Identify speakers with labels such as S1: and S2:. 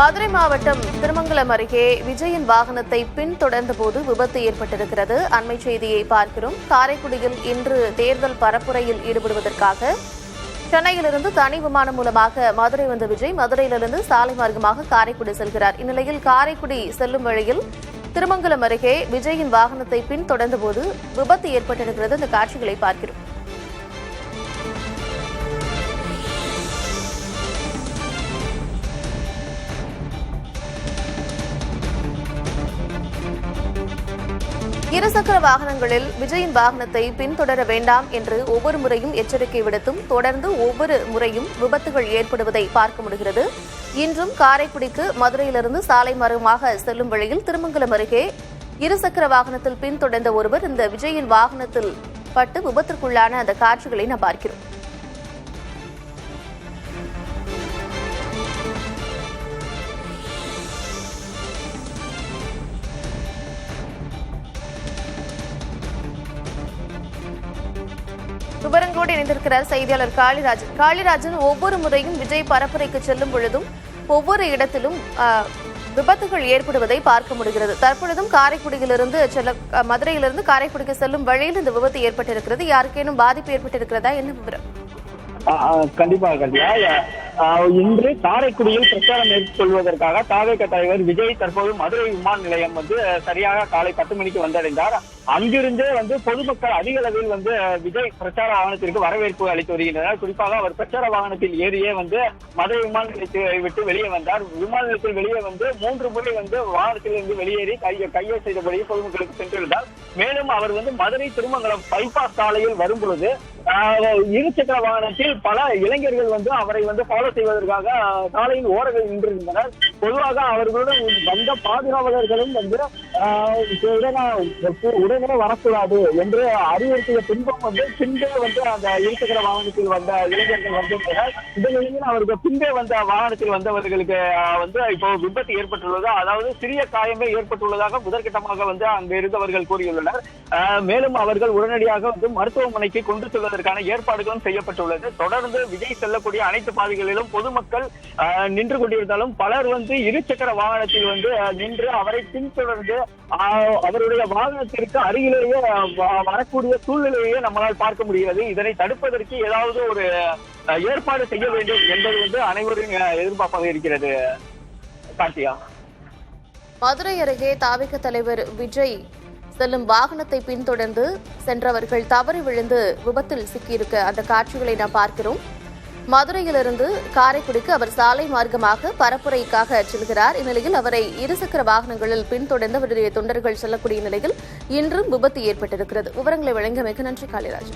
S1: மதுரை மாவட்டம் திருமங்கலம் அருகே விஜயின் வாகனத்தை பின்தொடர்ந்த போது விபத்து ஏற்பட்டிருக்கிறது. அண்மை செய்தியை பார்க்கிறோம். காரைக்குடியில் இன்று தேர்தல் பரப்புரையில் ஈடுபடுவதற்காக சென்னையிலிருந்து தனி விமானம் மூலமாக மதுரை வந்த விஜய் மதுரையிலிருந்து சாலை மார்க்கமாக காரைக்குடி செல்கிறார். இந்நிலையில் காரைக்குடி செல்லும் வழியில் திருமங்கலம் அருகே விஜயின் வாகனத்தை பின்தொடர்ந்த போது விபத்து ஏற்பட்டிருக்கிறது. இந்த காட்சிகளை பார்க்கிறோம். இருசக்கர வாகனங்களில் விஜயின் வாகனத்தை பின்தொடர வேண்டாம் என்று ஒவ்வொரு முறையும் எச்சரிக்கை விடுத்தும் தொடர்ந்து ஒவ்வொரு முறையும் விபத்துகள் ஏற்படுவதை பார்க்க முடிகிறது. இன்றும் காரைக்குடிக்கு மதுரையிலிருந்து சாலை மார்க்கமாக செல்லும் வழியில் திருமங்கலம் அருகே இருசக்கர வாகனத்தில் பின்தொடர்ந்த ஒருவர் இந்த விஜயின் வாகனத்தில் பட்டு விபத்திற்குள்ளான அந்த காட்சிகளை நாம் பார்க்கிறோம். விவரங்களோடு இணைந்திருக்கிறார் செய்தியாளர் காளிராஜன். ஒவ்வொரு முறையும் விஜய் பரப்புரைக்கு செல்லும் பொழுதும் ஒவ்வொரு இடத்திலும் விபத்துகள் ஏற்படுவதை பார்க்க முடிகிறது. தற்பொழுதும் காரைக்குடியிலிருந்து மதுரையிலிருந்து காரைக்குடிக்கு செல்லும் வழியில் இந்த விபத்து ஏற்பட்டிருக்கிறது. யாருக்கேனும் பாதிப்பு ஏற்பட்டிருக்கிறதா? என்ன விவரம்?
S2: கண்டிப்பாக கண்டிப்பா. இன்று காரைக்குடியில் பிரச்சாரம் மேற்கொள்வதற்காக தாவேக தலைவர் விஜய் தற்போது மதுரை விமான நிலையம் சரியாக காலை 10 மணிக்கு வந்தடைந்தார். அங்கிருந்தே பொதுமக்கள் அதிக அளவில் விஜய் பிரச்சார வாகனத்திற்கு வரவேற்பு அளித்து வருகின்றனர். குறிப்பாக அவர் பிரச்சார வாகனத்தில் ஏறியே மதுரை விமான நிலையத்தை விட்டு வெளியே வந்தார். விமான நிலையத்தில் வெளியே 3 முறை வாகனத்தில் இருந்து வெளியேறி கையை செய்தபடியே பொதுமக்களுக்கு சென்றிருந்தார். மேலும் அவர் மதுரை திருமங்கலம் பைபாஸ் சாலையில் வரும் பொழுது இருசக்கர வாகனத்தில் பல இளைஞர்கள் அவரை ஃபாலோ செய்வதற்காக சாலையில் ஓரங்கள் நின்றிருந்தனர். பொதுவாக அவர்களுடன் வந்த பாதுகாவலர்களும் உடனே வரக்கூடாது என்று அறிவுறுத்திய பின்பும் பின்பே அந்த இருசக்கர வாகனத்தில் வந்த இளைஞர்கள் வந்திருந்தனர். இந்த நிலையில் அவருக்கு பின்பே வந்த வாகனத்தில் வந்தவர்களுக்கு இப்போ விபத்து ஏற்பட்டுள்ளது, அதாவது சிறிய காயமே ஏற்பட்டுள்ளதாக முதற்கட்டமாக அங்கு இருந்தவர்கள் கூறியுள்ளனர். மேலும் அவர்கள் உடனடியாக மருத்துவமனைக்கு கொண்டு செல்வதற்கான ஏற்பாடுகளும் செய்யப்பட்டுள்ளது. தொடர்ந்து விஜய் செல்லக்கூடிய அனைத்து பாதைகளிலும் பொதுமக்கள் நின்று கொண்டிருந்தாலும் பலர் இருசக்கர வாகனத்தில் நின்று அவரை பின்தொடர்ந்து அவருடைய வாகனத்திற்கு அருகிலேயே வரக்கூடிய சூழ்நிலையே நம்மளால் பார்க்க முடிகிறது. இதனை தடுப்பதற்கு ஏதாவது ஒரு ஏற்பாடு செய்ய வேண்டும் என்பது அனைவரும் எதிர்பார்ப்பாக இருக்கிறது. கார்த்தியா,
S1: மதுரை அருகே தாவேக தலைவர் விஜய் செல்லும் வாகனத்தை பின்தொடர்ந்து சென்றவர்கள் தவறி விழுந்து விபத்தில் சிக்கியிருக்க அந்த காட்சிகளை நாம் பார்க்கிறோம். மதுரையிலிருந்து காரைக்குடிக்கு அவர் சாலை மார்க்கமாக பரப்புரைக்காக செல்கிறார். இந்நிலையில் அவரை இருசக்கர வாகனங்களில் பின்தொடர்ந்து அவருடைய தொண்டர்கள் செல்லக்கூடிய நிலையில் இன்றும் விபத்து ஏற்பட்டிருக்கிறது. விவரங்களை வழங்கியமைக்கு நன்றி காளிராஜ்.